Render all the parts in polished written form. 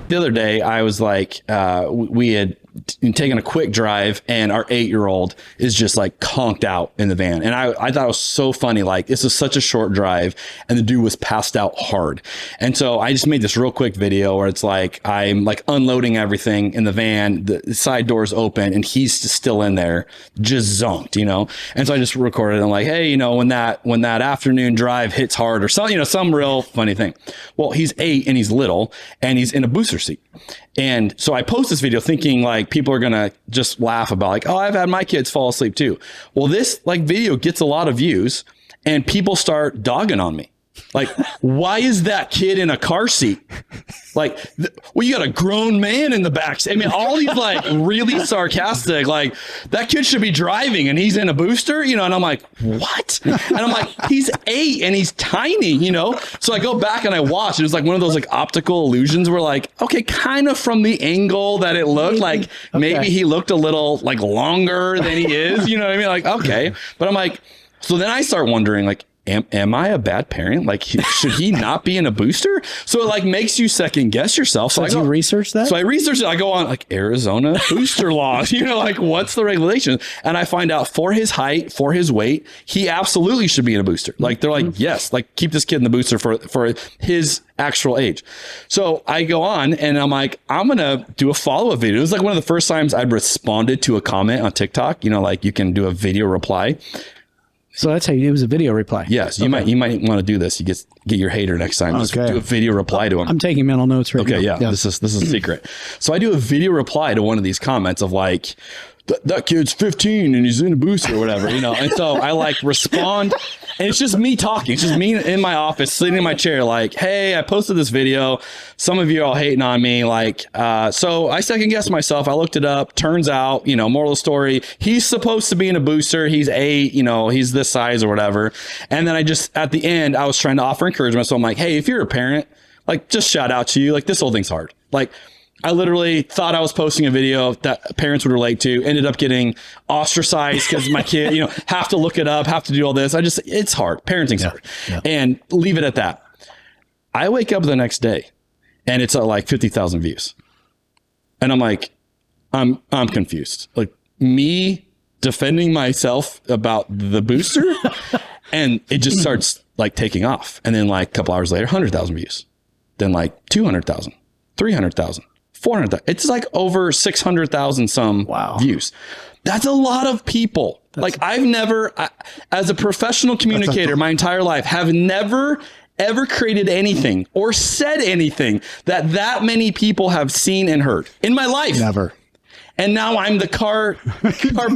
the other day I was like, we had taken a quick drive and our 8-year-old is just like conked out in the van. And I thought it was so funny. Like, this is such a short drive and the dude was passed out hard. And so I just made this real quick video where it's like, I'm like unloading everything in the van, the side doors open and he's still in there, just zonked, you know? And so I just recorded it. I'm like, hey, you know, when that afternoon drive hits hard or something, you know, some real funny thing. Well, he's 8 and he's little and he's in a booster seat. And so I post this video thinking like people are going to just laugh about like, oh, I've had my kids fall asleep too. Well, this like video gets a lot of views and people start dogging on me. Like, why is that kid in a car seat? Like, well, you got a grown man in the back. I mean, all these like really sarcastic, like that kid should be driving and he's in a booster, you know? And I'm like, what? And I'm like, he's 8 and he's tiny, you know? So I go back and I watch, and it's like one of those like optical illusions where like, okay, kind of from the angle that it looked like, maybe he looked a little like longer than he is, you know what I mean? Like, okay. But I'm like, so then I start wondering like, Am I a bad parent? Like, should he not be in a booster? So it like makes you second guess yourself. So you research that? So I researched it. I go on like Arizona booster laws, you know, like what's the regulation? And I find out for his height, for his weight, he absolutely should be in a booster. Like they're like, yes, like keep this kid in the booster for his actual age. So I go on and I'm like, I'm going to do a follow-up video. It was like one of the first times I'd responded to a comment on TikTok, you know, like you can do a video reply. So that's how you do, it was a video reply. Yes, you might want to do this. You get your hater next time. Just do a video reply to him. I'm taking mental notes right now. Okay, yeah. This is a secret. So I do a video reply to one of these comments of like, that kid's 15 and he's in a booster or whatever, you know? And so I like respond and it's just me talking. It's just me in my office, sitting in my chair like, hey, I posted this video. Some of you are all hating on me. Like, so I second guessed myself. I looked it up. Turns out, you know, moral of the story, he's supposed to be in a booster. He's 8, you know, he's this size or whatever. And then I just, at the end, I was trying to offer encouragement. So I'm like, hey, if you're a parent, like just shout out to you. Like this whole thing's hard. Like, I literally thought I was posting a video that parents would relate to, ended up getting ostracized because my kid, you know, have to look it up, have to do all this. It's hard. Parenting's hard. Yeah. And leave it at that. I wake up the next day and it's at like 50,000 views. And I'm like, I'm confused. Like me defending myself about the booster and it just starts like taking off. And then like a couple hours later, 100,000 views, then like 200,000, 300,000. 400,000. It's like over 600,000 some views. That's a lot of people. Like I've never, as a professional communicator, my entire life, have never ever created anything or said anything that many people have seen and heard in my life. Never. And now I'm the car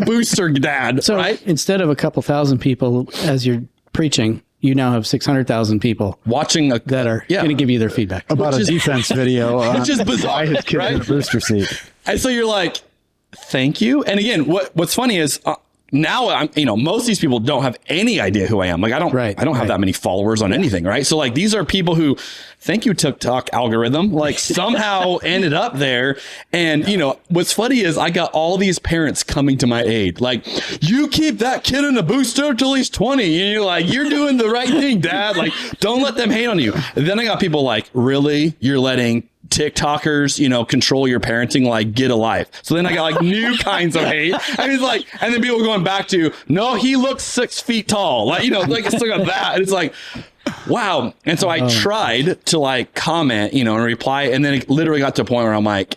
booster dad. So right? Instead of a couple thousand people as you're preaching, you now have 600,000 people watching that are going to give you their feedback about a defense video. Which is bizarre, his kid right? in a booster seat. And so you're like, thank you. And again, what's funny is now I'm, you know, most of these people don't have any idea who I am. Like I don't have that many followers on anything. Right. So like, these are people who, thank you TikTok algorithm, like somehow ended up there. And you know, what's funny is I got all these parents coming to my aid. Like, you keep that kid in a booster till he's 20. And you're like, you're doing the right thing, dad. Like, don't let them hate on you. And then I got people like, really? You're letting TikTokers, you know, control your parenting, like get a life. So then I got like new kinds of hate. And it's like, and then people going back to, no, he looks 6 feet tall. Like, you know, like it's like that. And it's like, wow. And so I tried to like comment, you know, and reply. And then it literally got to a point where I'm like,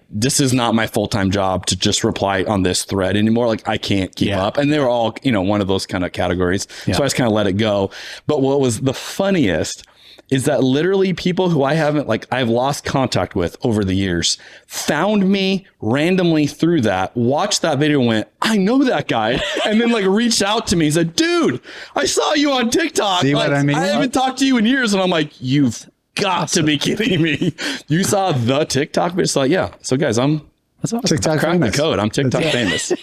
this is not my full-time job to just reply on this thread anymore. Like I can't keep up. And they were all, you know, one of those kind of categories. So I just kind of let it go. But what was the funniest is that literally people who I've lost contact with over the years found me randomly through that, watched that video and went, I know that guy. And then like reached out to me and said, dude, I saw you on TikTok. See what I mean? I haven't talked to you in years. And I'm like, you've got to be kidding me. You saw the TikTok, but it's like, yeah. So guys, I'm TikTok cracked the code. I'm TikTok famous.